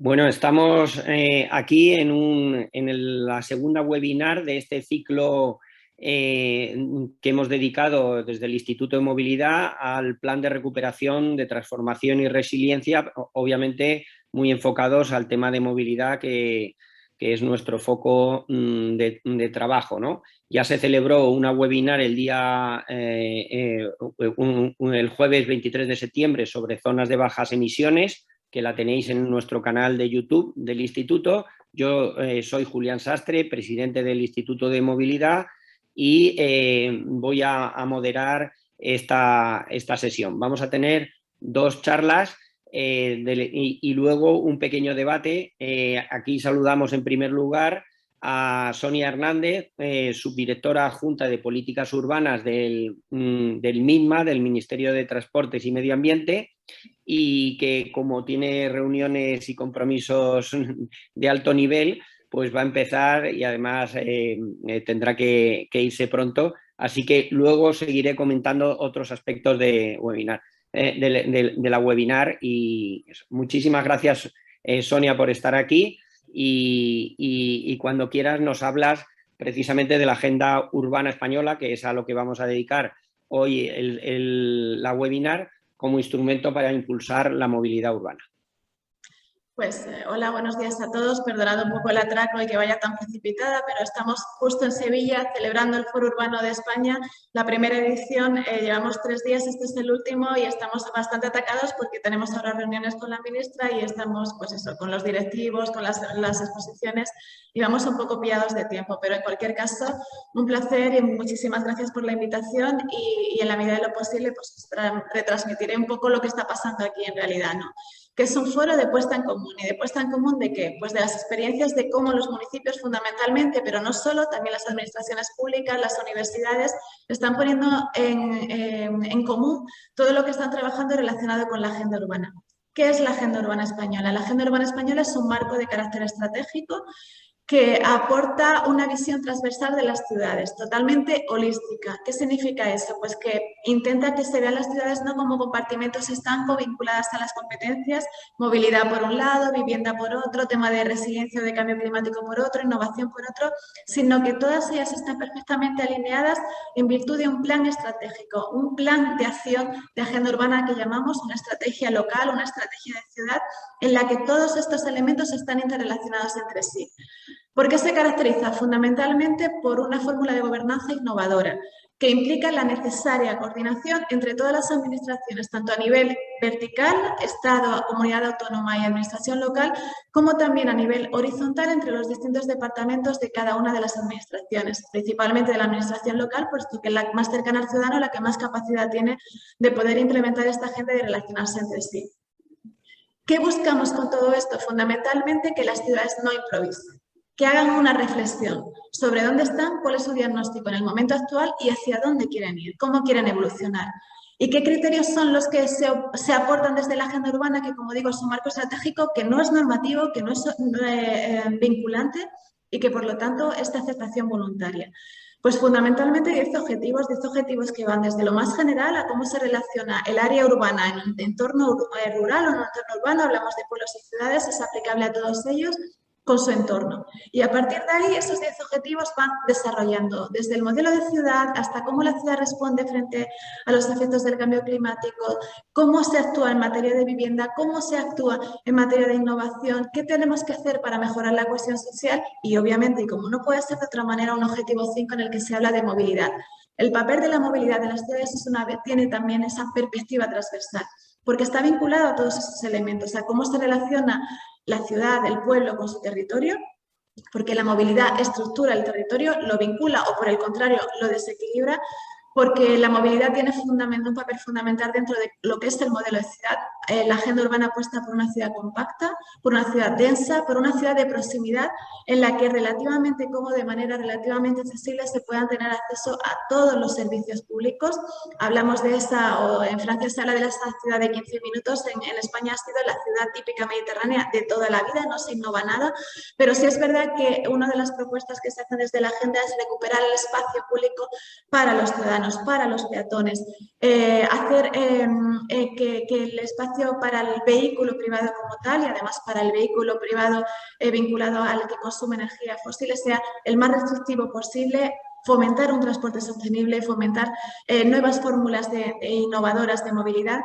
Bueno, estamos aquí en la segunda webinar de este ciclo que hemos dedicado desde el Instituto de Movilidad al plan de recuperación, de transformación y resiliencia, obviamente muy enfocados al tema de movilidad que es nuestro foco de trabajo, ¿no? Ya se celebró una webinar el jueves 23 de septiembre sobre zonas de bajas emisiones, que la tenéis en nuestro canal de YouTube del Instituto. Yo soy Julián Sastre, presidente del Instituto de Movilidad, y voy a moderar esta sesión. Vamos a tener dos charlas y luego un pequeño debate. Aquí saludamos en primer lugar a Sonia Hernández, subdirectora adjunta de Políticas Urbanas del MINMA, del Ministerio de Transportes y Medio Ambiente, y que, como tiene reuniones y compromisos de alto nivel, pues va a empezar y además tendrá que irse pronto. Así que luego seguiré comentando otros aspectos de webinar, de la webinar. Y muchísimas gracias, Sonia, por estar aquí. Y cuando quieras nos hablas precisamente de la Agenda Urbana Española, que es a lo que vamos a dedicar hoy la webinar, como instrumento para impulsar la movilidad urbana. Pues hola, buenos días a todos. Perdonad un poco el atraco y que vaya tan precipitada, pero estamos justo en Sevilla celebrando el Foro Urbano de España, la primera edición. Llevamos 3 días, este es el último, y estamos bastante atacados porque tenemos ahora reuniones con la ministra y estamos, pues eso, con los directivos, con las exposiciones, y vamos un poco pillados de tiempo. Pero en cualquier caso, un placer y muchísimas gracias por la invitación, y en la medida de lo posible pues retransmitiré un poco lo que está pasando aquí en realidad, ¿no? Que es un foro de puesta en común. ¿Y de puesta en común de qué? Pues de las experiencias de cómo los municipios fundamentalmente, pero no solo, también las administraciones públicas, las universidades, están poniendo en común todo lo que están trabajando relacionado con la agenda urbana. ¿Qué es la agenda urbana española? La agenda urbana española es un marco de carácter estratégico que aporta una visión transversal de las ciudades, totalmente holística. ¿Qué significa eso? Pues que intenta que se vean las ciudades no como compartimentos estancos vinculadas a las competencias, movilidad por un lado, vivienda por otro, tema de resiliencia o de cambio climático por otro, innovación por otro, sino que todas ellas están perfectamente alineadas en virtud de un plan estratégico, un plan de acción de agenda urbana que llamamos una estrategia local, una estrategia de ciudad, en la que todos estos elementos están interrelacionados entre sí. ¿Por qué se caracteriza? Fundamentalmente por una fórmula de gobernanza innovadora que implica la necesaria coordinación entre todas las administraciones, tanto a nivel vertical, Estado, comunidad autónoma y administración local, como también a nivel horizontal entre los distintos departamentos de cada una de las administraciones, principalmente de la administración local, puesto que es la más cercana al ciudadano, la que más capacidad tiene de poder implementar esta agenda y de relacionarse entre sí. ¿Qué buscamos con todo esto? Fundamentalmente que las ciudades no improvisen, que hagan una reflexión sobre dónde están, cuál es su diagnóstico en el momento actual y hacia dónde quieren ir, cómo quieren evolucionar. ¿Y qué criterios son los que se aportan desde la agenda urbana? Que, como digo, es un marco estratégico que no es normativo, que no es vinculante y que, por lo tanto, es de aceptación voluntaria. Pues fundamentalmente 10 objetivos que van desde lo más general a cómo se relaciona el área urbana en un entorno rural o en un entorno urbano. Hablamos de pueblos y ciudades, es aplicable a todos ellos, con su entorno. Y a partir de ahí, esos 10 objetivos van desarrollando desde el modelo de ciudad hasta cómo la ciudad responde frente a los efectos del cambio climático, cómo se actúa en materia de vivienda, cómo se actúa en materia de innovación, qué tenemos que hacer para mejorar la cohesión social y, obviamente, y como no puede ser de otra manera, un objetivo 5 en el que se habla de movilidad. El papel de la movilidad de las ciudades tiene también esa perspectiva transversal, porque está vinculado a todos esos elementos, a cómo se relaciona la ciudad, el pueblo con su territorio, porque la movilidad estructura el territorio, lo vincula o, por el contrario, lo desequilibra, porque la movilidad tiene un papel fundamental dentro de lo que es el modelo de ciudad. La agenda urbana apuesta por una ciudad compacta, por una ciudad densa, por una ciudad de proximidad en la que relativamente cómoda, de manera relativamente accesible, se puedan tener acceso a todos los servicios públicos. Hablamos de esa, o en Francia se habla de esa ciudad de 15 minutos, en España ha sido la ciudad típica mediterránea de toda la vida, no se innova nada, pero sí es verdad que una de las propuestas que se hacen desde la agenda es recuperar el espacio público para los ciudadanos. ciudadanos, para los peatones, hacer que el espacio para el vehículo privado como tal y además para el vehículo privado vinculado al que consume energía fósil sea el más restrictivo posible, fomentar un transporte sostenible, fomentar nuevas fórmulas innovadoras de movilidad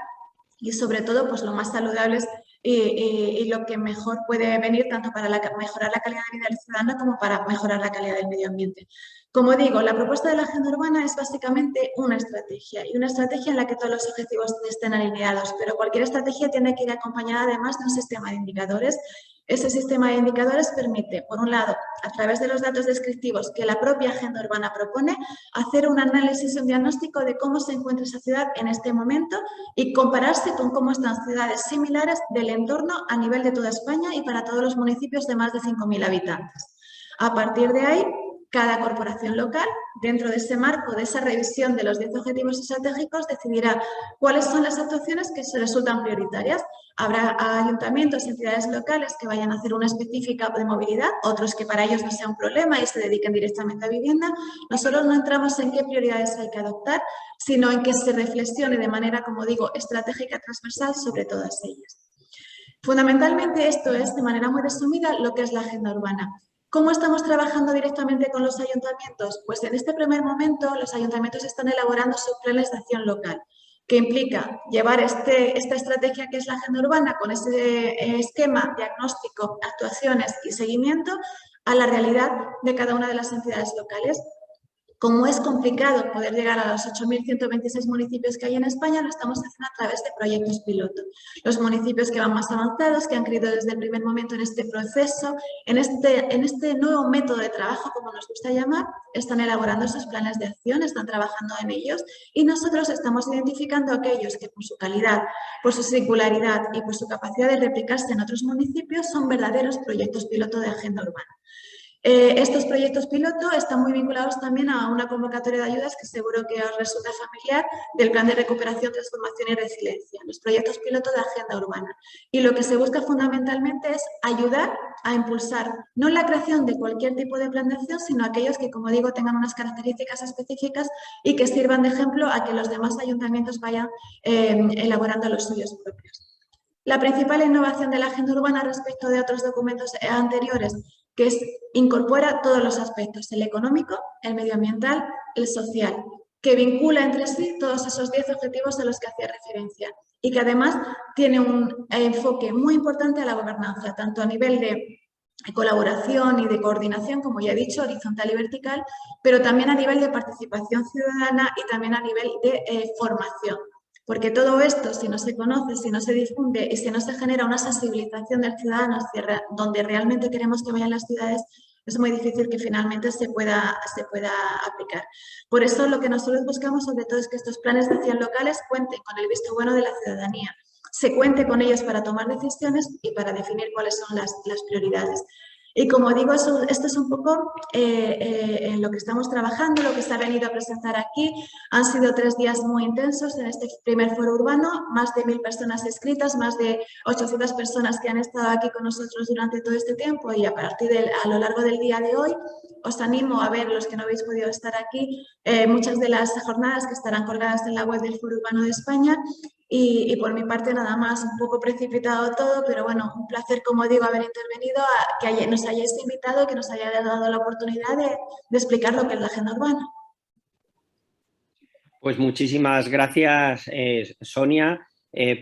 y sobre todo pues lo más saludables y lo que mejor puede venir tanto para mejorar la calidad de vida del ciudadano como para mejorar la calidad del medio ambiente. Como digo, la propuesta de la agenda urbana es básicamente una estrategia y una estrategia en la que todos los objetivos estén alineados, pero cualquier estrategia tiene que ir acompañada además de un sistema de indicadores. Ese sistema de indicadores permite, por un lado, a través de los datos descriptivos que la propia agenda urbana propone, hacer un análisis y un diagnóstico de cómo se encuentra esa ciudad en este momento y compararse con cómo están ciudades similares del entorno a nivel de toda España y para todos los municipios de más de 5.000 habitantes. A partir de ahí, cada corporación local, dentro de ese marco, de esa revisión de los 10 objetivos estratégicos, decidirá cuáles son las actuaciones que se resultan prioritarias. Habrá ayuntamientos y entidades locales que vayan a hacer una específica de movilidad, otros que para ellos no sea un problema y se dediquen directamente a vivienda. Nosotros no entramos en qué prioridades hay que adoptar, sino en que se reflexione de manera, como digo, estratégica transversal sobre todas ellas. Fundamentalmente esto es, de manera muy resumida, lo que es la agenda urbana. ¿Cómo estamos trabajando directamente con los ayuntamientos? Pues en este primer momento los ayuntamientos están elaborando sus planes de acción local, que implica llevar esta estrategia que es la agenda urbana con ese esquema, diagnóstico, actuaciones y seguimiento a la realidad de cada una de las entidades locales. Como es complicado poder llegar a los 8.126 municipios que hay en España, lo estamos haciendo a través de proyectos piloto. Los municipios que van más avanzados, que han creído desde el primer momento en este proceso, en este nuevo método de trabajo, como nos gusta llamar, están elaborando sus planes de acción, están trabajando en ellos y nosotros estamos identificando aquellos que por su calidad, por su singularidad y por su capacidad de replicarse en otros municipios son verdaderos proyectos piloto de agenda urbana. Estos proyectos piloto están muy vinculados también a una convocatoria de ayudas que seguro que os resulta familiar del Plan de Recuperación, Transformación y Resiliencia, los proyectos piloto de agenda urbana. Y lo que se busca fundamentalmente es ayudar a impulsar no la creación de cualquier tipo de plan de acción, sino aquellos que, como digo, tengan unas características específicas y que sirvan de ejemplo a que los demás ayuntamientos vayan elaborando los suyos propios. La principal innovación de la agenda urbana respecto de otros documentos anteriores, que incorpora todos los aspectos, el económico, el medioambiental, el social, que vincula entre sí todos esos 10 objetivos a los que hacía referencia y que además tiene un enfoque muy importante a la gobernanza, tanto a nivel de colaboración y de coordinación, como ya he dicho, horizontal y vertical, pero también a nivel de participación ciudadana y también a nivel de formación. Porque todo esto, si no se conoce, si no se difunde y si no se genera una sensibilización del ciudadano hacia donde realmente queremos que vayan las ciudades, es muy difícil que finalmente se pueda aplicar. Por eso lo que nosotros buscamos sobre todo es que estos planes de acción locales cuenten con el visto bueno de la ciudadanía, se cuente con ellos para tomar decisiones y para definir cuáles son las prioridades. Y como digo, esto es un poco en lo que estamos trabajando, lo que se ha venido a presentar aquí. Han sido 3 días muy intensos en este primer foro urbano, más de 1.000 personas inscritas, más de 800 personas que han estado aquí con nosotros durante todo este tiempo y a lo largo del día de hoy os animo a ver, los que no habéis podido estar aquí, muchas de las jornadas que estarán colgadas en la web del Foro Urbano de España. Y por mi parte nada más, un poco precipitado todo, pero bueno, un placer, como digo, haber intervenido, que nos hayáis invitado, que nos hayáis dado la oportunidad de explicar lo que es la agenda urbana. Pues muchísimas gracias, Sonia,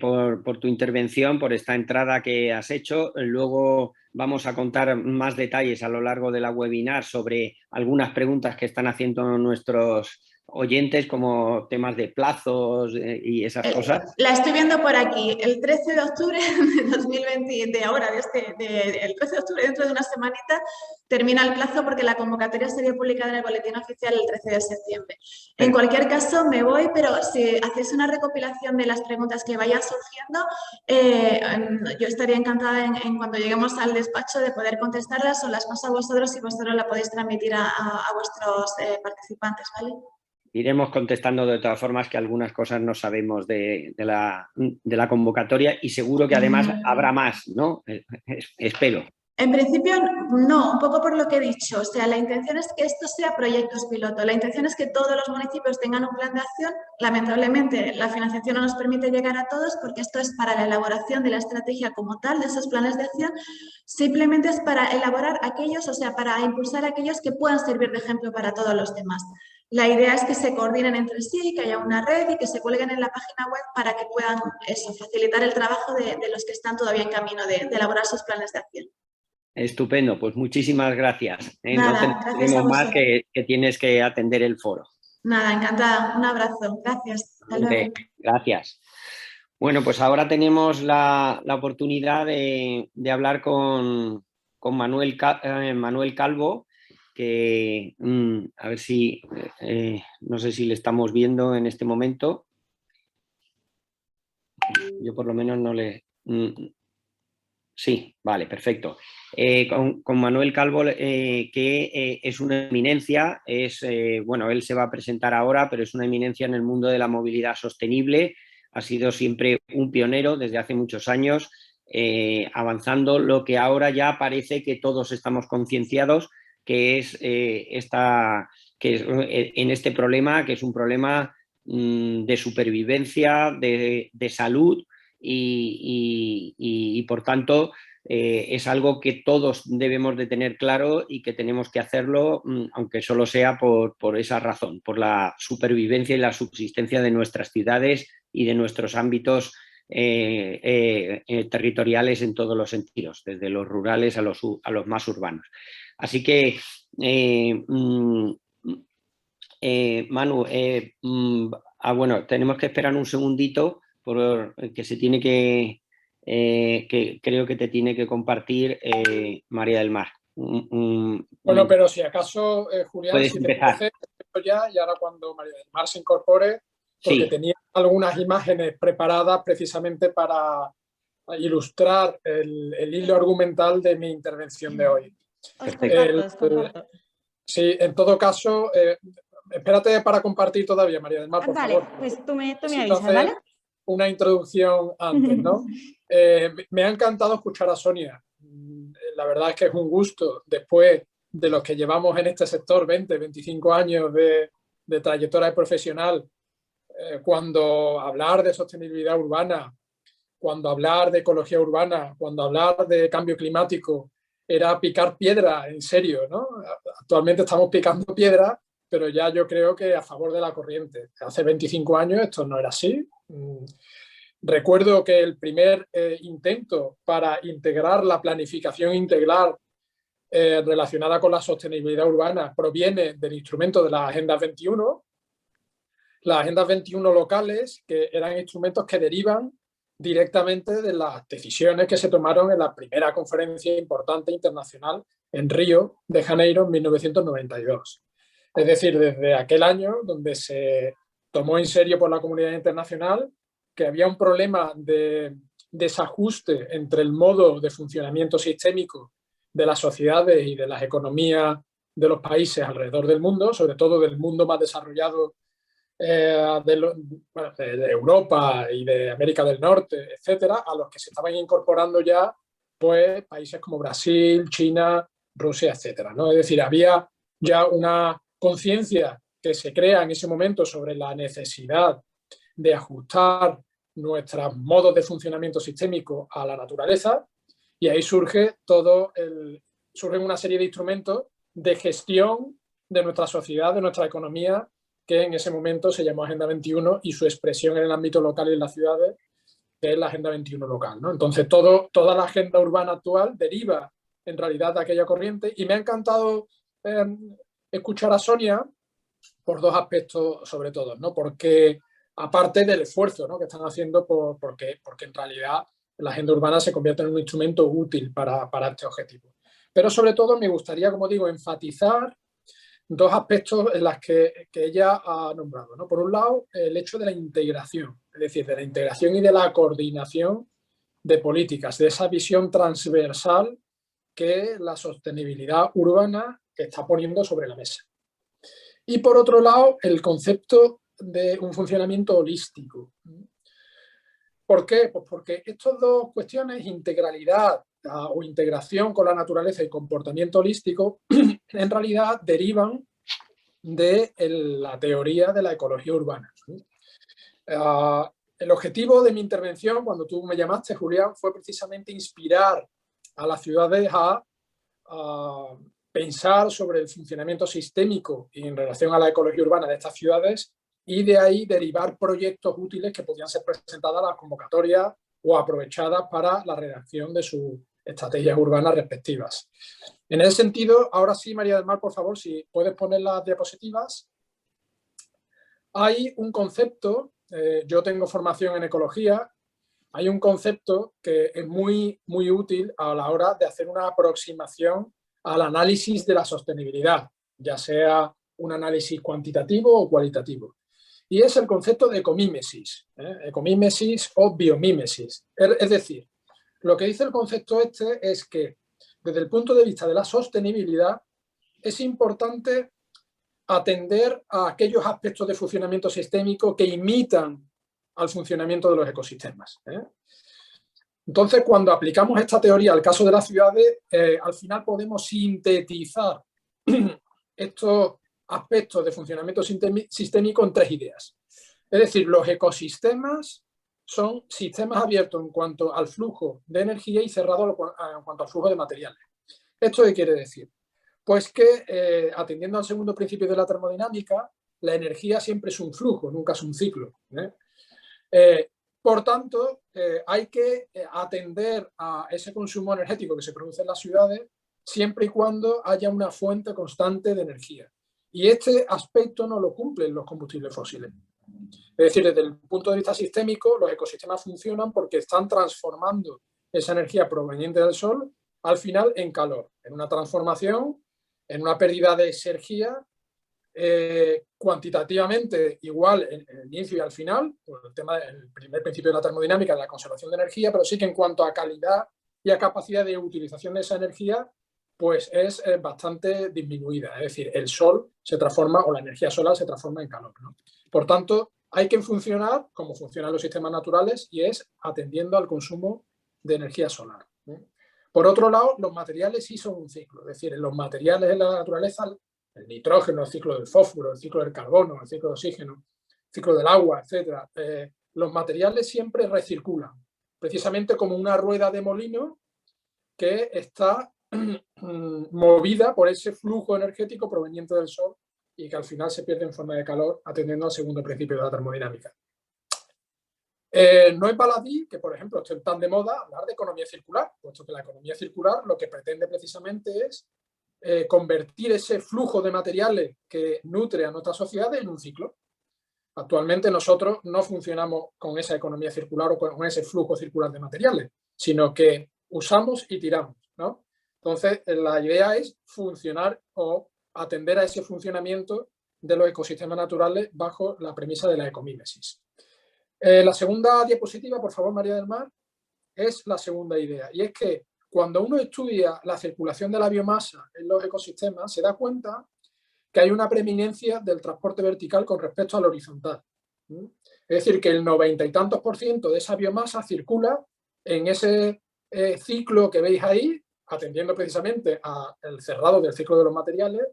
por tu intervención, por esta entrada que has hecho. Luego vamos a contar más detalles a lo largo de la webinar sobre algunas preguntas que están haciendo nuestros oyentes, como temas de plazos y esas cosas. La estoy viendo por aquí. El 13 de octubre de 2020, de ahora, el 13 de octubre, dentro de una semanita, termina el plazo porque la convocatoria sería publicada en el boletín oficial el 13 de septiembre. En cualquier caso, me voy, pero si hacéis una recopilación de las preguntas que vayan surgiendo, yo estaría encantada en cuando lleguemos al despacho de poder contestarlas o las paso a vosotros y vosotros la podéis transmitir a vuestros participantes, ¿vale? Iremos contestando de todas formas, que algunas cosas no sabemos de la convocatoria y seguro que además habrá más, ¿no? Espero. En principio, no, un poco por lo que he dicho. O sea, la intención es que esto sea proyectos piloto. La intención es que todos los municipios tengan un plan de acción. Lamentablemente, la financiación no nos permite llegar a todos porque esto es para la elaboración de la estrategia como tal, de esos planes de acción. Simplemente es para elaborar aquellos, o sea, para impulsar aquellos que puedan servir de ejemplo para todos los demás. La idea es que se coordinen entre sí, que haya una red y que se cuelguen en la página web para que puedan facilitar el trabajo de los que están todavía en camino de elaborar sus planes de acción. Estupendo, pues muchísimas gracias. Nada, No gracias a tenemos más vosotros. que tienes que atender el foro. Nada, encantada. Un abrazo. Gracias. Hasta luego. Gracias. Bueno, pues ahora tenemos la oportunidad de hablar con Manuel Calvo, que a ver si, no sé si le estamos viendo en este momento. Yo por lo menos no le... Sí, vale, perfecto. Con Manuel Calvo, que es una eminencia, bueno, él se va a presentar ahora, pero es una eminencia en el mundo de la movilidad sostenible. Ha sido siempre un pionero desde hace muchos años, avanzando lo que ahora ya parece que todos estamos concienciados, que es en este problema, que es un problema de supervivencia, de salud. Y por tanto es algo que todos debemos de tener claro y que tenemos que hacerlo, aunque solo sea por esa razón, por la supervivencia y la subsistencia de nuestras ciudades y de nuestros ámbitos territoriales en todos los sentidos, desde los rurales a los más urbanos. Así que Manu, bueno, tenemos que esperar un segundito porque se tiene que creo que te tiene que compartir María del Mar. Bueno, pero si acaso, Julián, puedes si empezar. te parece, ya, y ahora cuando María del Mar se incorpore, porque Sí. tenía algunas imágenes preparadas precisamente para ilustrar el hilo argumental de mi intervención de hoy. Os comparto. Sí, en todo caso, espérate para compartir todavía, María del Mar, por vale, favor. Pues tú me Necesito avisas, hacer ¿vale? una introducción antes, ¿no? Me ha encantado escuchar a Sonia. La verdad es que es un gusto, después de los que llevamos en este sector 20, 25 años de trayectoria profesional, cuando hablar de sostenibilidad urbana, cuando hablar de ecología urbana, cuando hablar de cambio climático, era picar piedra, en serio, ¿no? Actualmente estamos picando piedra, pero ya yo creo que a favor de la corriente. Hace 25 años esto no era así. Recuerdo que el primer intento para integrar la planificación integral relacionada con la sostenibilidad urbana proviene del instrumento de las Agendas 21. Las Agendas 21 locales, que eran instrumentos que derivan directamente de las decisiones que se tomaron en la primera conferencia importante internacional en Río de Janeiro en 1992. Es decir, desde aquel año donde se tomó en serio por la comunidad internacional que había un problema de desajuste entre el modo de funcionamiento sistémico de las sociedades y de las economías de los países alrededor del mundo, sobre todo del mundo más desarrollado de Europa y de América del Norte, etcétera, a los que se estaban incorporando ya pues, países como Brasil, China, Rusia, etcétera, ¿no? Es decir, había ya una conciencia que se crea en ese momento sobre la necesidad de ajustar nuestros modos de funcionamiento sistémico a la naturaleza, y ahí surgen una serie de instrumentos de gestión de nuestra sociedad, de nuestra economía, que en ese momento se llamó Agenda 21 y su expresión en el ámbito local y en las ciudades, que es la Agenda 21 local, ¿no? Entonces, toda la agenda urbana actual deriva en realidad de aquella corriente, y me ha encantado escuchar a Sonia por dos aspectos sobre todo, ¿no? Porque aparte del esfuerzo, ¿no?, que están haciendo porque en realidad la agenda urbana se convierte en un instrumento útil para este objetivo. Pero sobre todo me gustaría, como digo, enfatizar dos aspectos en los que ella ha nombrado, ¿no? Por un lado, el hecho de la integración, es decir, de la integración y de la coordinación de políticas, de esa visión transversal que la sostenibilidad urbana está poniendo sobre la mesa. Y por otro lado, el concepto de un funcionamiento holístico. ¿Por qué? Pues porque estas dos cuestiones, integralidad o integración con la naturaleza y comportamiento holístico en realidad derivan de la teoría de la ecología urbana. El objetivo de mi intervención, cuando tú me llamaste, Julián, fue precisamente inspirar a las ciudades a pensar sobre el funcionamiento sistémico y en relación a la ecología urbana de estas ciudades, y de ahí derivar proyectos útiles que podían ser presentadas a las convocatorias o aprovechadas para la redacción de sus estrategias urbanas respectivas. En ese sentido, ahora sí, María del Mar, por favor, si puedes poner las diapositivas. Hay un concepto, yo tengo formación en ecología, hay un concepto que es muy útil a la hora de hacer una aproximación al análisis de la sostenibilidad, ya sea un análisis cuantitativo o cualitativo. Y es el concepto de ecomímesis, ecomímesis o biomímesis. Es decir, lo que dice el concepto este es que desde el punto de vista de la sostenibilidad es importante atender a aquellos aspectos de funcionamiento sistémico que imitan al funcionamiento de los ecosistemas. Entonces, cuando aplicamos esta teoría al caso de las ciudades, al final podemos sintetizar estos aspectos de funcionamiento sistémico en tres ideas. Es decir, los ecosistemas son sistemas abiertos en cuanto al flujo de energía y cerrados en cuanto al flujo de materiales. ¿Esto qué quiere decir? Pues que, atendiendo al segundo principio de la termodinámica, la energía siempre es un flujo, nunca es un ciclo. Por tanto, hay que atender a ese consumo energético que se produce en las ciudades siempre y cuando haya una fuente constante de energía. Y este aspecto no lo cumplen los combustibles fósiles. Es decir, desde el punto de vista sistémico, los ecosistemas funcionan porque están transformando esa energía proveniente del sol al final en calor, en una transformación, en una pérdida de energía cuantitativamente igual en el inicio y al final, por el tema del primer principio de la termodinámica, de la conservación de energía, pero sí que en cuanto a calidad y a capacidad de utilización de esa energía, pues es bastante disminuida. Es decir, el sol se transforma, o la energía solar se transforma en calor, ¿no? Por tanto, hay que funcionar como funcionan los sistemas naturales, y es atendiendo al consumo de energía solar. Por otro lado, los materiales sí son un ciclo. Es decir, en los materiales en la naturaleza, el nitrógeno, el ciclo del fósforo, el ciclo del carbono, el ciclo del oxígeno, el ciclo del agua, etc. Los materiales siempre recirculan, precisamente como una rueda de molino que está movida por ese flujo energético proveniente del sol y que al final se pierde en forma de calor, atendiendo al segundo principio de la termodinámica. No es baladí que, por ejemplo, esté tan de moda hablar de economía circular, puesto que la economía circular lo que pretende precisamente es convertir ese flujo de materiales que nutre a nuestras sociedades en un ciclo. Actualmente nosotros no funcionamos con esa economía circular o con ese flujo circular de materiales, sino que usamos y tiramos, ¿no? Entonces, la idea es funcionar o atender a ese funcionamiento de los ecosistemas naturales bajo la premisa de la ecomímesis. La segunda diapositiva, por favor, María del Mar, es la segunda idea, y es que cuando uno estudia la circulación de la biomasa en los ecosistemas, se da cuenta que hay una preeminencia del transporte vertical con respecto al horizontal. Es decir, que el 90 y tantos % de esa biomasa circula en ese ciclo que veis ahí, atendiendo precisamente al cerrado del ciclo de los materiales,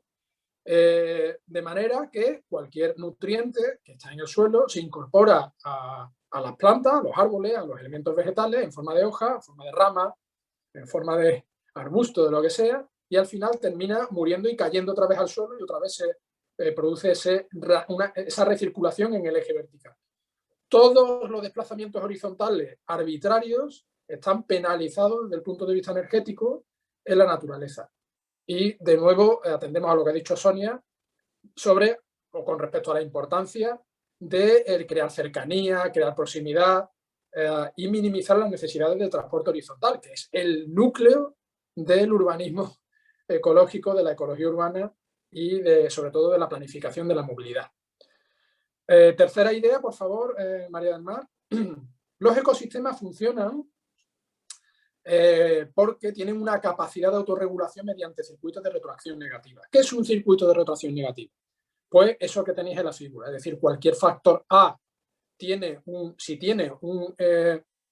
de manera que cualquier nutriente que está en el suelo se incorpora a las plantas, a los árboles, a los elementos vegetales en forma de hoja, en forma de rama, en forma de arbusto, de lo que sea, y al final termina muriendo y cayendo otra vez al suelo, y otra vez se produce esa recirculación en el eje vertical. Todos los desplazamientos horizontales arbitrarios están penalizados desde el punto de vista energético en la naturaleza. Y de nuevo atendemos a lo que ha dicho Sonia sobre, o con respecto a la importancia de crear cercanía, crear proximidad y minimizar las necesidades de transporte horizontal, que es el núcleo del urbanismo ecológico, de la ecología urbana y sobre todo de la planificación de la movilidad. Tercera idea, por favor, María del Mar. Los ecosistemas funcionan porque tienen una capacidad de autorregulación mediante circuitos de retroacción negativa. ¿Qué es un circuito de retroacción negativa? Pues eso que tenéis en la figura, es decir, cualquier factor A si tiene un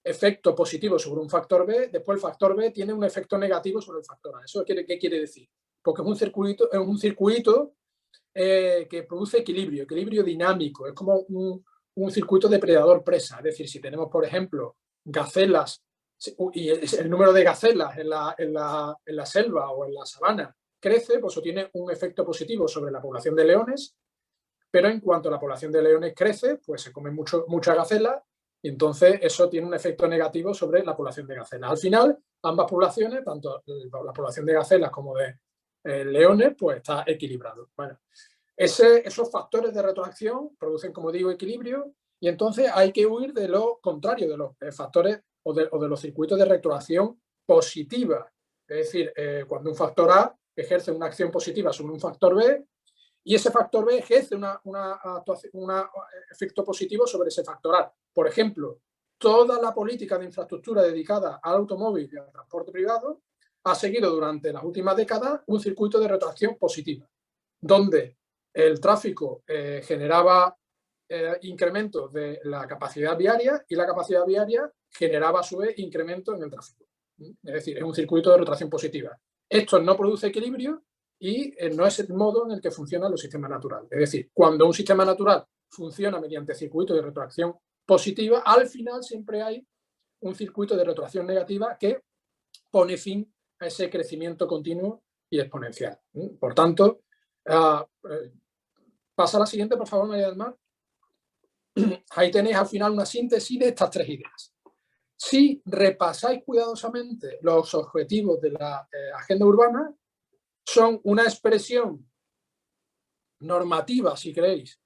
efecto positivo sobre un factor B, después el factor B tiene un efecto negativo sobre el factor A. ¿Eso qué quiere decir? Porque es un circuito que produce equilibrio dinámico, es como un circuito depredador-presa. Es decir, si tenemos, por ejemplo, gacelas, y el número de gacelas en la selva o en la sabana crece, pues eso tiene un efecto positivo sobre la población de leones, pero en cuanto la población de leones crece, pues se comen muchas gacelas y entonces eso tiene un efecto negativo sobre la población de gacelas. Al final, ambas poblaciones, tanto la población de gacelas como de leones, pues está equilibrado. Bueno, esos factores de retroacción producen, como digo, equilibrio y entonces hay que huir de lo contrario, de los factores o de los circuitos de retroacción positiva. Es decir, cuando un factor A ejerce una acción positiva sobre un factor B y ese factor B ejerce un efecto positivo sobre ese factor A. Por ejemplo, toda la política de infraestructura dedicada al automóvil y al transporte privado ha seguido durante las últimas décadas un circuito de retroacción positiva, donde el tráfico generaba incrementos de la capacidad viaria y la capacidad viaria generaba a su vez incremento en el tráfico. Es decir, es un circuito de retroacción positiva. Esto no produce equilibrio y no es el modo en el que funcionan los sistemas naturales. Es decir, cuando un sistema natural funciona mediante circuito de retroacción positiva, al final siempre hay un circuito de retroacción negativa que pone fin a ese crecimiento continuo y exponencial. Por tanto, pasa a la siguiente, por favor, María del Mar. Ahí tenéis al final una síntesis de estas tres ideas. Si repasáis cuidadosamente los objetivos de la agenda urbana, son una expresión normativa, si queréis,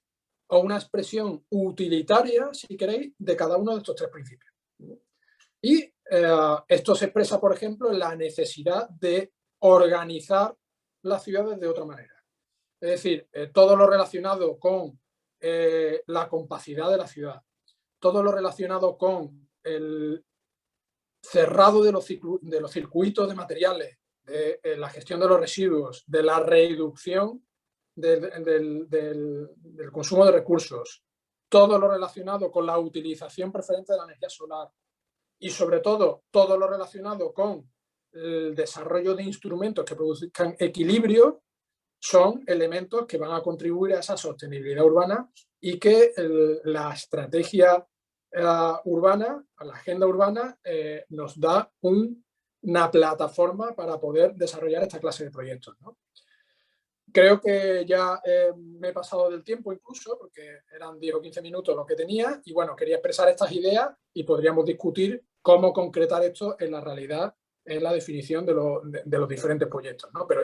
o una expresión utilitaria, si queréis, de cada uno de estos tres principios. Y esto se expresa, por ejemplo, en la necesidad de organizar las ciudades de otra manera. Es decir, todo lo relacionado con la compacidad de la ciudad, todo lo relacionado con el cerrado de los circuitos de materiales, de la gestión de los residuos, de la reducción del consumo de recursos, todo lo relacionado con la utilización preferente de la energía solar y sobre todo lo relacionado con el desarrollo de instrumentos que produzcan equilibrio, son elementos que van a contribuir a esa sostenibilidad urbana y que la estrategia urbana, a la agenda urbana, nos da una plataforma para poder desarrollar esta clase de proyectos, ¿no? Creo que ya me he pasado del tiempo incluso, porque eran 10 o 15 minutos lo que tenía, y bueno, quería expresar estas ideas y podríamos discutir cómo concretar esto en la realidad, en la definición de los diferentes proyectos, ¿no? Pero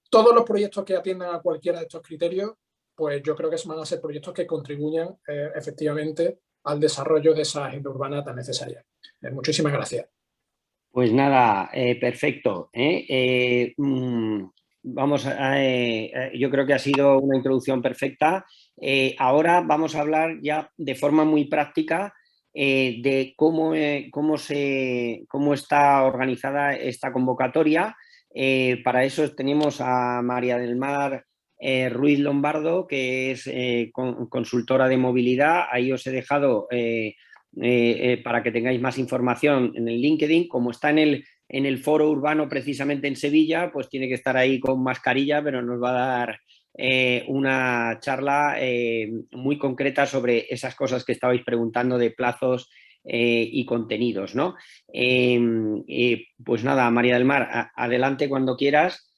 todos los proyectos que atiendan a cualquiera de estos criterios, pues yo creo que van a ser proyectos que contribuyan efectivamente al desarrollo de esa agenda urbana tan necesaria. Muchísimas gracias. Pues nada, perfecto. Vamos yo creo que ha sido una introducción perfecta. Ahora vamos a hablar ya de forma muy práctica de cómo está organizada esta convocatoria. Para eso tenemos a María del Mar Ruiz Lombardo, que es consultora de movilidad. Ahí os he dejado para que tengáis más información en el LinkedIn. Como está en el foro urbano precisamente en Sevilla, pues tiene que estar ahí con mascarilla, pero nos va a dar una charla muy concreta sobre esas cosas que estabais preguntando de plazos y contenidos, ¿no? Pues nada, María del Mar, adelante cuando quieras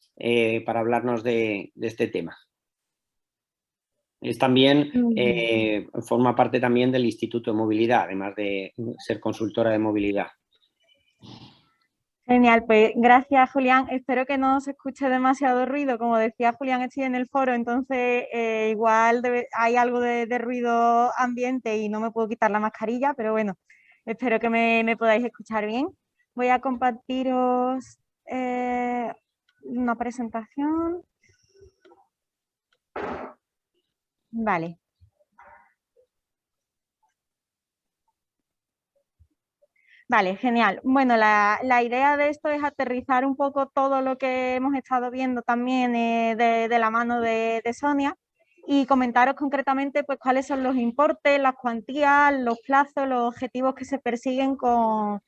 para hablarnos de este tema. Es también, forma parte también del Instituto de Movilidad, además de ser consultora de movilidad. Genial, pues gracias, Julián. Espero que no se escuche demasiado ruido. Como decía Julián, estoy en el foro, entonces igual hay algo de ruido ambiente y no me puedo quitar la mascarilla, pero bueno, espero que me podáis escuchar bien. Voy a compartiros una presentación. Vale. Vale, genial. Bueno, la idea de esto es aterrizar un poco todo lo que hemos estado viendo también de la mano de Sonia y comentaros concretamente pues cuáles son los importes, las cuantías, los plazos, los objetivos que se persiguen con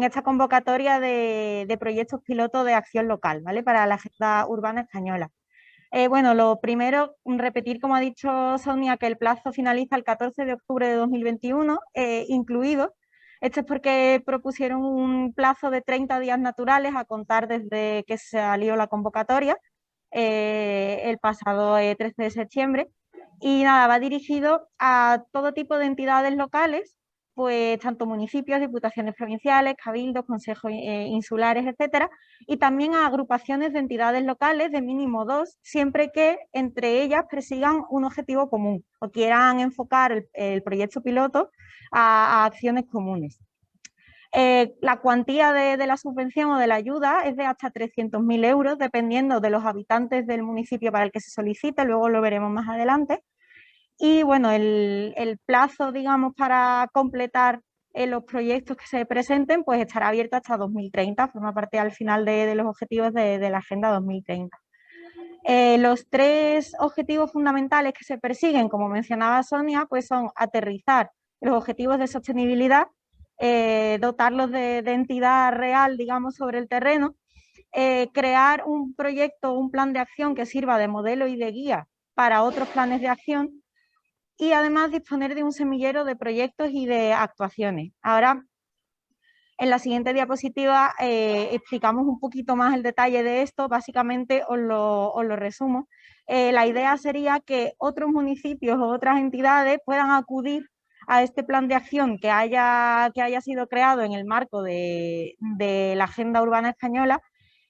esta convocatoria de proyectos piloto de acción local, ¿vale? Para la agenda urbana española. Bueno, lo primero, repetir, como ha dicho Sonia, que el plazo finaliza el 14 de octubre de 2021, incluido. Esto es porque propusieron un plazo de 30 días naturales a contar desde que salió la convocatoria, el pasado 13 de septiembre. Y nada, va dirigido a todo tipo de entidades locales, pues tanto municipios, diputaciones provinciales, cabildos, consejos insulares, etcétera, y también a agrupaciones de entidades locales de mínimo 2, siempre que entre ellas persigan un objetivo común o quieran enfocar el proyecto piloto a acciones comunes. La cuantía de la subvención o de la ayuda es de hasta 300.000 euros, dependiendo de los habitantes del municipio para el que se solicite, luego lo veremos más adelante. Y bueno, el plazo, digamos, para completar los proyectos que se presenten, pues estará abierto hasta 2030, forma parte al final de los objetivos de la Agenda 2030. Los 3 objetivos fundamentales que se persiguen, como mencionaba Sonia, pues son aterrizar los objetivos de sostenibilidad, dotarlos de entidad real, digamos, sobre el terreno, crear un proyecto, un plan de acción que sirva de modelo y de guía para otros planes de acción, y además disponer de un semillero de proyectos y de actuaciones. Ahora, en la siguiente diapositiva explicamos un poquito más el detalle de esto, básicamente os lo resumo. La idea sería que otros municipios o otras entidades puedan acudir a este plan de acción que haya sido creado en el marco de la Agenda Urbana Española,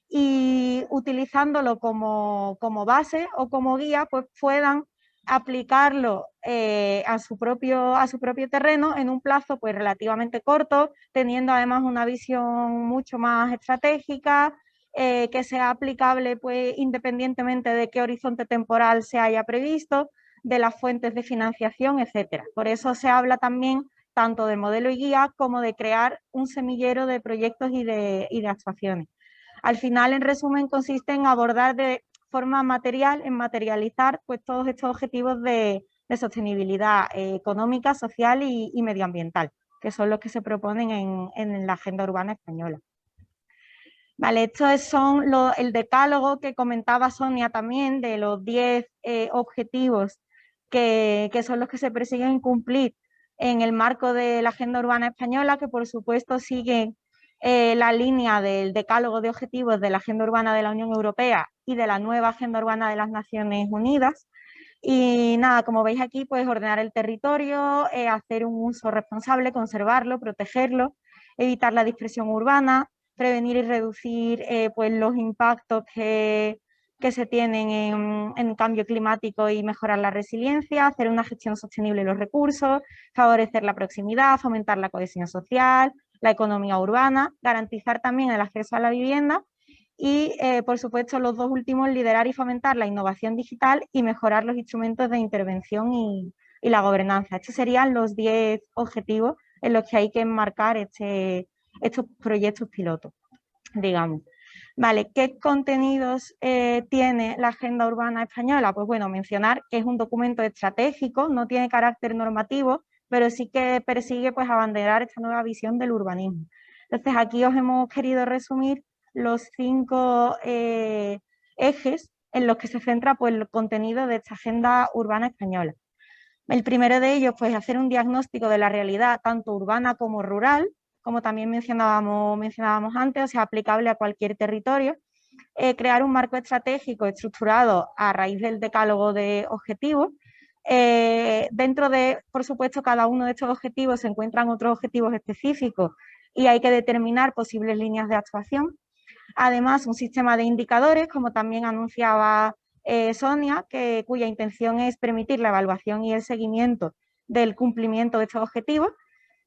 y utilizándolo como base o como guía, pues puedan aplicarlo a su propio terreno en un plazo pues relativamente corto, teniendo además una visión mucho más estratégica, que sea aplicable pues independientemente de qué horizonte temporal se haya previsto, de las fuentes de financiación, etcétera. Por eso se habla también tanto de modelo y guía como de crear un semillero de proyectos y de actuaciones. Al final, en resumen, consiste en abordar de forma material, en materializar pues, todos estos objetivos de sostenibilidad económica, social y medioambiental, que son los que se proponen en la Agenda Urbana Española. Vale, estos son el decálogo que comentaba Sonia también, de los 10 objetivos que son los que se persiguen cumplir en el marco de la Agenda Urbana Española, que por supuesto siguen la línea del decálogo de objetivos de la Agenda Urbana de la Unión Europea y de la nueva Agenda Urbana de las Naciones Unidas. Y nada, como veis aquí, pues ordenar el territorio, hacer un uso responsable, conservarlo, protegerlo, evitar la dispersión urbana, prevenir y reducir pues los impactos que se tienen en cambio climático y mejorar la resiliencia, hacer una gestión sostenible de los recursos, favorecer la proximidad, fomentar la cohesión social, la economía urbana, garantizar también el acceso a la vivienda y, por supuesto, los 2 últimos, liderar y fomentar la innovación digital y mejorar los instrumentos de intervención y la gobernanza. Estos serían los 10 objetivos en los que hay que enmarcar estos proyectos pilotos, digamos. Vale, ¿qué contenidos tiene la Agenda Urbana Española? Pues bueno, mencionar que es un documento estratégico, no tiene carácter normativo, pero sí que persigue pues abanderar esta nueva visión del urbanismo. Entonces aquí os hemos querido resumir los 5 ejes en los que se centra pues el contenido de esta Agenda Urbana Española. El primero de ellos, pues hacer un diagnóstico de la realidad tanto urbana como rural, como también mencionábamos antes, o sea, aplicable a cualquier territorio. Crear un marco estratégico estructurado a raíz del decálogo de objetivos. Dentro de, por supuesto, cada uno de estos objetivos se encuentran otros objetivos específicos y hay que determinar posibles líneas de actuación. Además, un sistema de indicadores, como también anunciaba Sonia, cuya intención es permitir la evaluación y el seguimiento del cumplimiento de estos objetivos.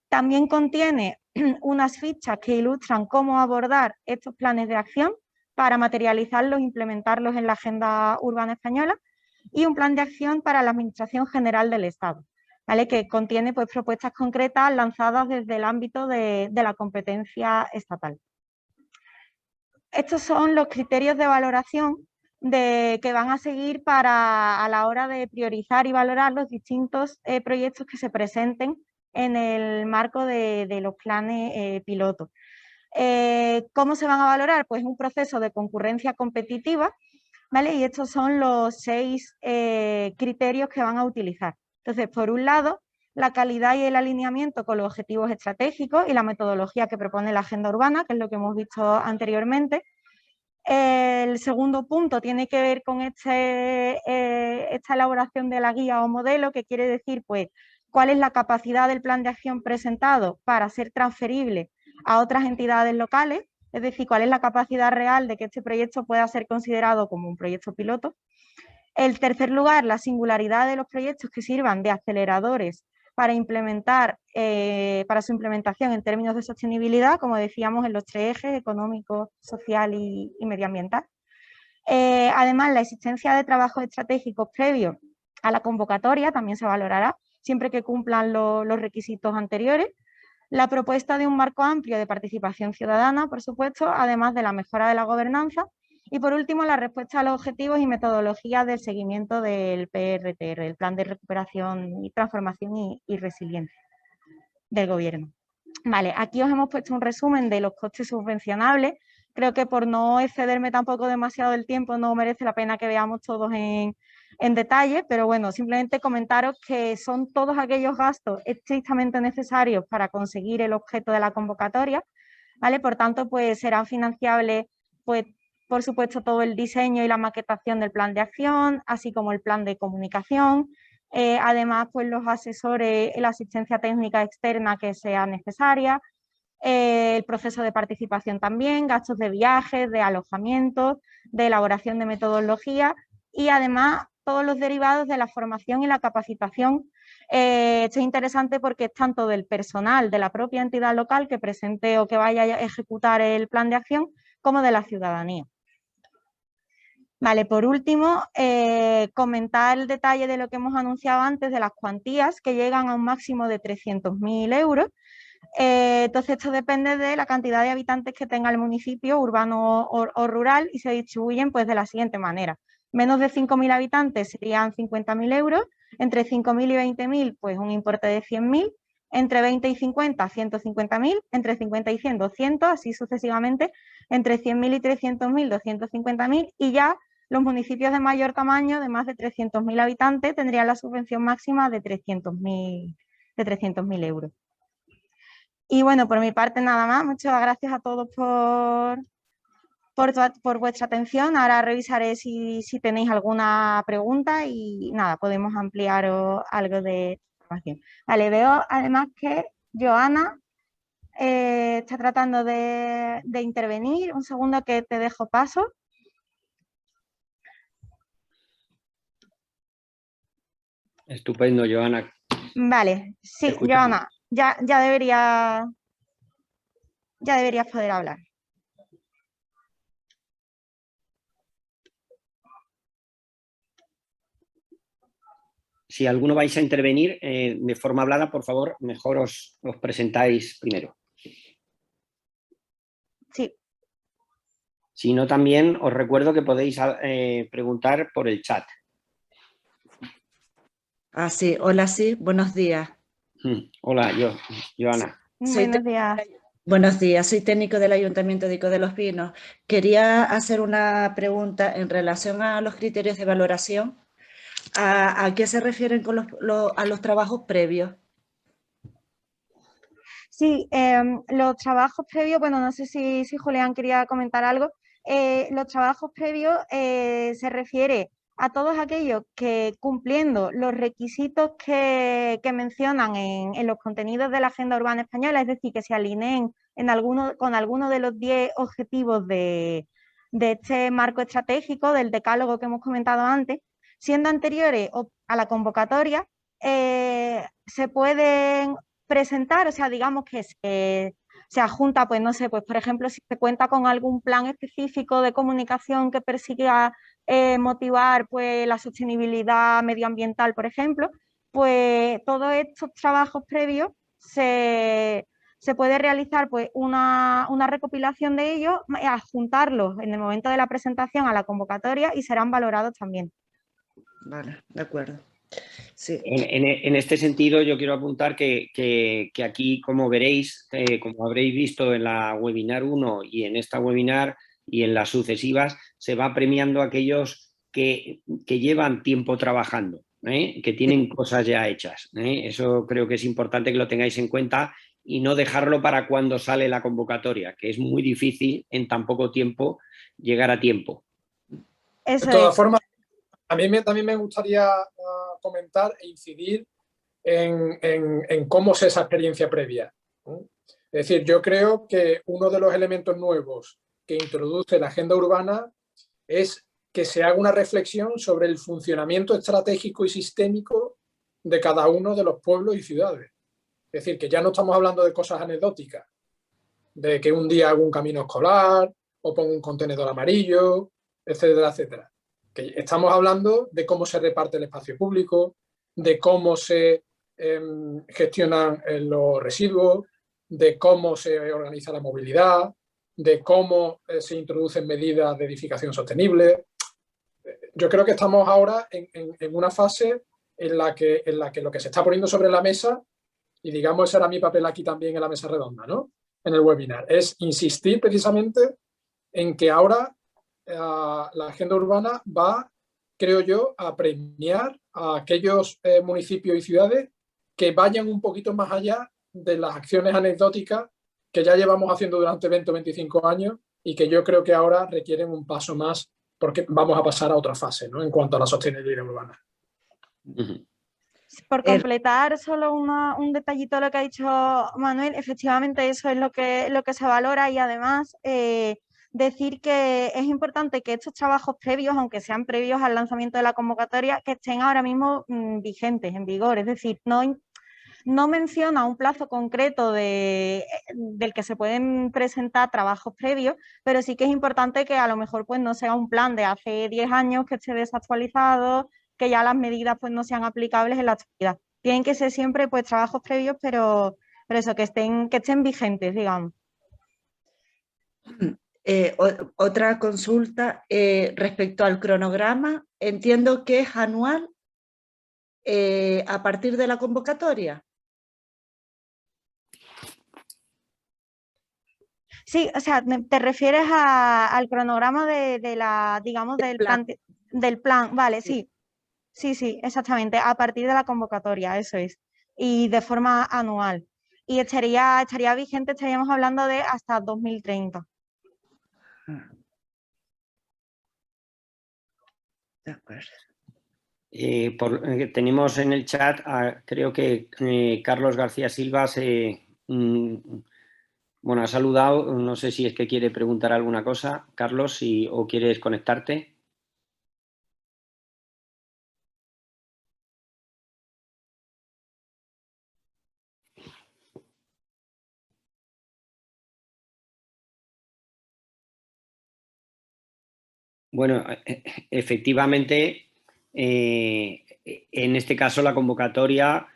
También contiene unas fichas que ilustran cómo abordar estos planes de acción para materializarlos e implementarlos en la Agenda Urbana Española, y un plan de acción para la Administración General del Estado, ¿vale? Que contiene pues, propuestas concretas lanzadas desde el ámbito de la competencia estatal. Estos son los criterios de valoración que van a seguir a la hora de priorizar y valorar los distintos proyectos que se presenten en el marco de los planes pilotos. ¿Cómo se van a valorar? Pues un proceso de concurrencia competitiva, ¿vale? Y estos son los 6 criterios que van a utilizar. Entonces, por un lado, la calidad y el alineamiento con los objetivos estratégicos y la metodología que propone la agenda urbana, que es lo que hemos visto anteriormente. El segundo punto tiene que ver con esta elaboración de la guía o modelo, que quiere decir, pues, cuál es la capacidad del plan de acción presentado para ser transferible a otras entidades locales, es decir, cuál es la capacidad real de que este proyecto pueda ser considerado como un proyecto piloto. En tercer lugar, la singularidad de los proyectos que sirvan de aceleradores para para su implementación en términos de sostenibilidad, como decíamos, en los 3 ejes, económico, social y medioambiental. Además, la existencia de trabajos estratégicos previos a la convocatoria también se valorará, siempre que cumplan los requisitos anteriores. La propuesta de un marco amplio de participación ciudadana, por supuesto, además de la mejora de la gobernanza. Y por último, la respuesta a los objetivos y metodologías del seguimiento del PRTR, el Plan de Recuperación y Transformación y Resiliencia del Gobierno. Vale, aquí os hemos puesto un resumen de los costes subvencionables. Creo que por no excederme tampoco demasiado el tiempo no merece la pena que veamos todos en detalle, pero bueno, simplemente comentaros que son todos aquellos gastos estrictamente necesarios para conseguir el objeto de la convocatoria, ¿vale? Por tanto, pues serán financiables, pues, por supuesto, todo el diseño y la maquetación del plan de acción, así como el plan de comunicación. Además, pues los asesores y la asistencia técnica externa que sea necesaria, el proceso de participación también, gastos de viajes, de alojamiento, de elaboración de metodología y además todos los derivados de la formación y la capacitación. Esto es interesante porque es tanto del personal de la propia entidad local que presente o que vaya a ejecutar el plan de acción, como de la ciudadanía. Vale, por último, comentar el detalle de lo que hemos anunciado antes de las cuantías, que llegan a un máximo de 300.000 euros. Entonces, esto depende de la cantidad de habitantes que tenga el municipio, urbano o rural, y se distribuyen pues de la siguiente manera. Menos de 5.000 habitantes serían 50.000 euros, entre 5.000 y 20.000 pues un importe de 100.000, entre 20 y 50, 150.000, entre 50 y 100, 200, así sucesivamente, entre 100.000 y 300.000, 250.000, y ya los municipios de mayor tamaño, de más de 300.000 habitantes, tendrían la subvención máxima de 300.000 euros. Y bueno, por mi parte nada más. Muchas gracias a todos por vuestra atención. Ahora revisaré si tenéis alguna pregunta y nada, podemos ampliar algo de información. Vale, veo además que Joana está tratando de intervenir. Un segundo que te dejo paso. Estupendo, Joana. Vale, sí, Joana, ya deberías poder hablar. Si alguno vais a intervenir de forma hablada, por favor, mejor os presentáis primero. Sí. Si no, también os recuerdo que podéis preguntar por el chat. Sí, hola, sí, buenos días. Hola, Joana. Buenos días. Buenos días, soy técnico del Ayuntamiento de Ico de los Pinos. Quería hacer una pregunta en relación a los criterios de valoración. ¿A qué se refieren con a los trabajos previos? Sí, los trabajos previos, bueno, no sé si Julián quería comentar algo. Los trabajos previos se refiere a todos aquellos que, cumpliendo los requisitos que mencionan en los contenidos de la Agenda Urbana Española, es decir, que se alineen con alguno de los 10 objetivos de este marco estratégico, del decálogo que hemos comentado antes, siendo anteriores a la convocatoria, se pueden presentar, o sea, digamos que se adjunta, pues no sé, pues por ejemplo, si se cuenta con algún plan específico de comunicación que persiga motivar pues la sostenibilidad medioambiental, por ejemplo, pues todos estos trabajos previos se se puede realizar pues una recopilación de ellos, adjuntarlos en el momento de la presentación a la convocatoria y serán valorados también. Vale, de acuerdo. Sí. En este sentido, yo quiero apuntar que aquí, como veréis, como habréis visto en la webinar 1 y en esta webinar y en las sucesivas, se va premiando a aquellos que llevan tiempo trabajando, que tienen cosas ya hechas. Eso creo que es importante que lo tengáis en cuenta y no dejarlo para cuando sale la convocatoria, que es muy difícil en tan poco tiempo llegar a tiempo. Eso de todas es. formas, a mí también me gustaría comentar e incidir en cómo es esa experiencia previa, ¿no? Es decir, yo creo que uno de los elementos nuevos que introduce la agenda urbana es que se haga una reflexión sobre el funcionamiento estratégico y sistémico de cada uno de los pueblos y ciudades. Es decir, que ya no estamos hablando de cosas anecdóticas, de que un día hago un camino escolar o pongo un contenedor amarillo, etcétera, etcétera. Que estamos hablando de cómo se reparte el espacio público, de cómo se gestionan los residuos, de cómo se organiza la movilidad, de cómo se introducen medidas de edificación sostenible. Yo creo que estamos ahora en una fase en la que lo que se está poniendo sobre la mesa, y digamos ese era mi papel aquí también en la mesa redonda, ¿no?, en el webinar, es insistir precisamente en que ahora la agenda urbana va, creo yo, a premiar a aquellos municipios y ciudades que vayan un poquito más allá de las acciones anecdóticas que ya llevamos haciendo durante 20 o 25 años y que yo creo que ahora requieren un paso más porque vamos a pasar a otra fase, ¿no?, en cuanto a la sostenibilidad urbana. Por completar solo un detallito de lo que ha dicho Manuel, efectivamente eso es lo que se valora y además decir que es importante que estos trabajos previos, aunque sean previos al lanzamiento de la convocatoria, que estén ahora mismo vigentes, en vigor, es decir, no menciona un plazo concreto del que se pueden presentar trabajos previos, pero sí que es importante que a lo mejor pues no sea un plan de hace 10 años que esté desactualizado, que ya las medidas pues no sean aplicables en la actualidad. Tienen que ser siempre pues trabajos previos, pero eso, que estén vigentes, digamos. Otra consulta respecto al cronograma, entiendo que es anual a partir de la convocatoria. Sí, o sea, te refieres al cronograma digamos, del plan, vale, sí. Sí, exactamente, a partir de la convocatoria, eso es, y de forma anual. Y estaría vigente, estaríamos hablando de hasta 2030. De acuerdo. Tenemos en el chat, creo que Carlos García Silva ha saludado, no sé si es que quiere preguntar alguna cosa, Carlos, o quieres conectarte. Bueno, efectivamente, en este caso la convocatoria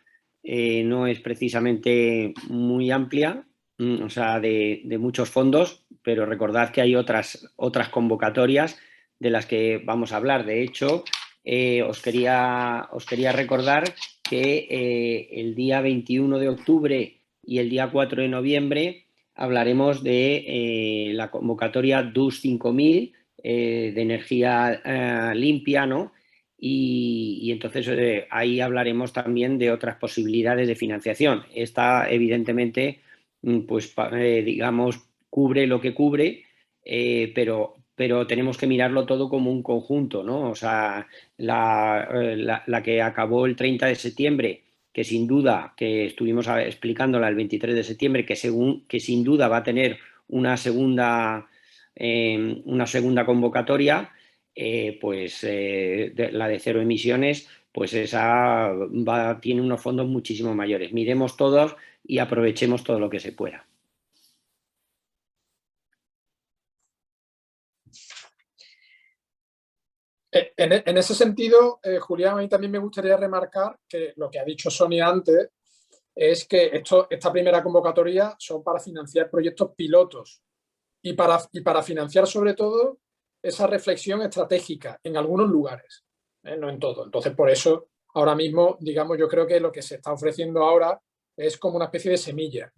no es precisamente muy amplia, o sea, de muchos fondos, pero recordad que hay otras convocatorias de las que vamos a hablar. De hecho, os quería recordar que el día 21 de octubre y el día 4 de noviembre hablaremos de la convocatoria DUS 5000, de energía limpia, ¿no? Y entonces ahí hablaremos también de otras posibilidades de financiación. Esta, evidentemente, pues digamos, cubre lo que cubre, pero tenemos que mirarlo todo como un conjunto, ¿no? O sea, la que acabó el 30 de septiembre, que sin duda, que estuvimos explicándola el 23 de septiembre, que sin duda va a tener una segunda convocatoria, la de cero emisiones, pues esa tiene unos fondos muchísimo mayores. Miremos todos y aprovechemos todo lo que se pueda. En ese sentido, Julián, a mí también me gustaría remarcar que lo que ha dicho Sonia antes, es que esta primera convocatoria son para financiar proyectos pilotos y para financiar sobre todo esa reflexión estratégica en algunos lugares, no en todo. Entonces, por eso, ahora mismo, digamos, yo creo que lo que se está ofreciendo ahora es como una especie de semilla.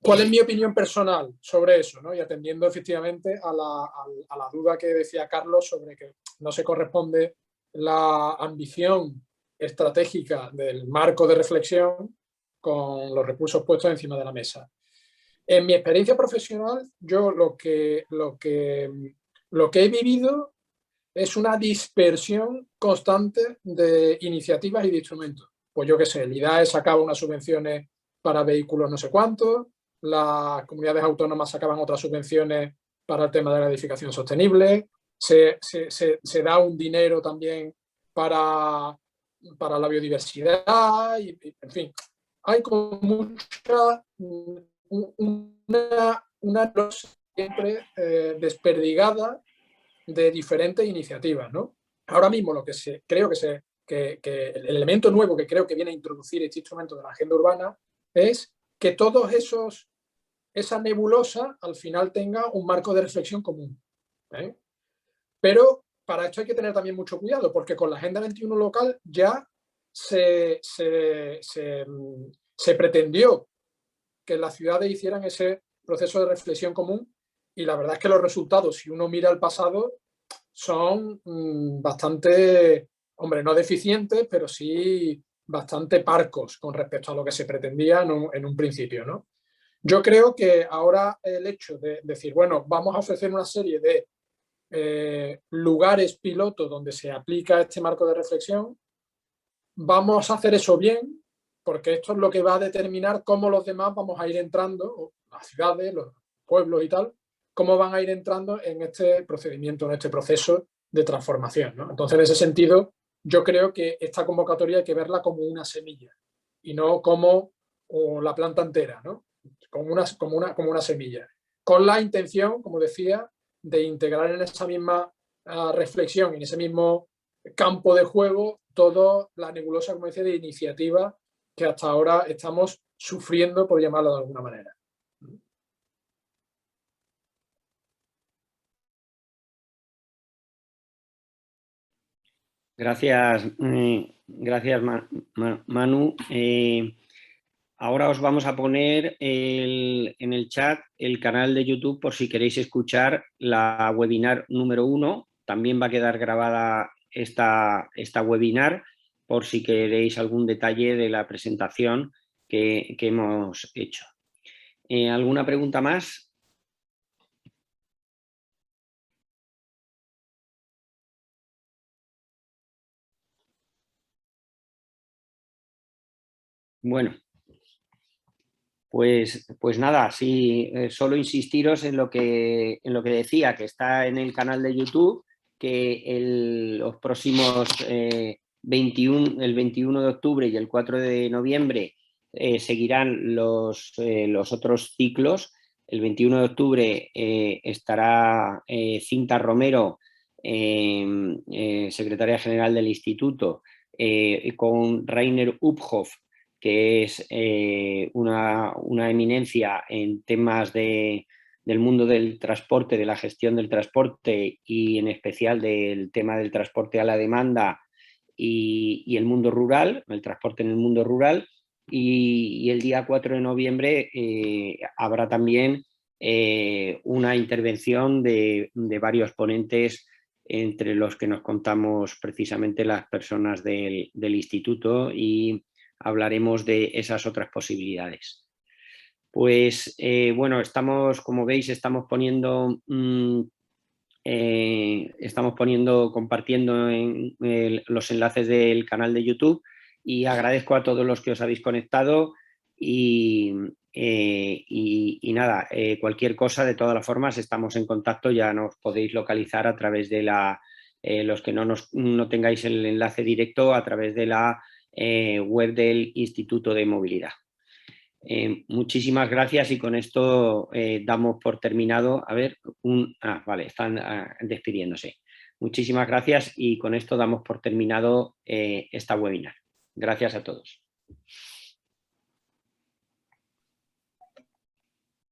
¿Cuál es mi opinión personal sobre eso, ¿no? Y atendiendo efectivamente a la duda que decía Carlos sobre que no se corresponde la ambición estratégica del marco de reflexión con los recursos puestos encima de la mesa. En mi experiencia profesional, yo lo que he vivido es una dispersión constante de iniciativas y de instrumentos. Pues yo qué sé, el IDAE sacaba unas subvenciones para vehículos no sé cuántos, las comunidades autónomas sacaban otras subvenciones para el tema de la edificación sostenible, se da un dinero también para la biodiversidad, y, en fin, hay como mucha, una siempre desperdigada de diferentes iniciativas, ¿no? Ahora mismo lo que creo que el elemento nuevo que creo que viene a introducir este instrumento de la agenda urbana es que todos esa nebulosa al final tenga un marco de reflexión común. Pero para esto hay que tener también mucho cuidado, porque con la Agenda 21 local ya se pretendió que las ciudades hicieran ese proceso de reflexión común, y la verdad es que los resultados, si uno mira al pasado, son bastante, hombre, no deficientes, pero sí bastante parcos con respecto a lo que se pretendía en un principio, ¿no? Yo creo que ahora el hecho de decir, bueno, vamos a ofrecer una serie de lugares pilotos donde se aplica este marco de reflexión, vamos a hacer eso bien, porque esto es lo que va a determinar cómo los demás vamos a ir entrando, las ciudades, los pueblos y tal, cómo van a ir entrando en este procedimiento, en este proceso de transformación, ¿no? Entonces, en ese sentido, yo creo que esta convocatoria hay que verla como una semilla y no como la planta entera, ¿no? Como una semilla. Con la intención, como decía, de integrar en esa misma reflexión, en ese mismo campo de juego, toda la nebulosa, como decía, de iniciativa que hasta ahora estamos sufriendo, por llamarlo de alguna manera. Gracias, Manu. Ahora os vamos a poner en el chat el canal de YouTube por si queréis escuchar la webinar número 1. También va a quedar grabada esta webinar por si queréis algún detalle de la presentación que hemos hecho. ¿Alguna pregunta más? Bueno, pues nada, sí, solo insistiros en lo que decía, que está en el canal de YouTube, que los próximos el 21 de octubre y el 4 de noviembre seguirán los otros ciclos. El 21 de octubre estará Cinta Romero, secretaria general del Instituto, con Rainer Uphoff, que es una eminencia en temas del mundo del transporte, de la gestión del transporte y en especial del tema del transporte a la demanda y el mundo rural, el transporte en el mundo rural. Y el día 4 de noviembre habrá también una intervención de varios ponentes, entre los que nos contamos precisamente las personas del instituto, y hablaremos de esas otras posibilidades. Pues bueno, como veis, estamos compartiendo los enlaces del canal de YouTube, y agradezco a todos los que os habéis conectado y nada, cualquier cosa, de todas las formas estamos en contacto, ya nos podéis localizar a través de los que no tengáis el enlace directo, a través de la web del Instituto de Movilidad. Muchísimas gracias, y con esto damos por terminado. A ver, vale, están despidiéndose. Muchísimas gracias, y con esto damos por terminado esta webinar. Gracias a todos.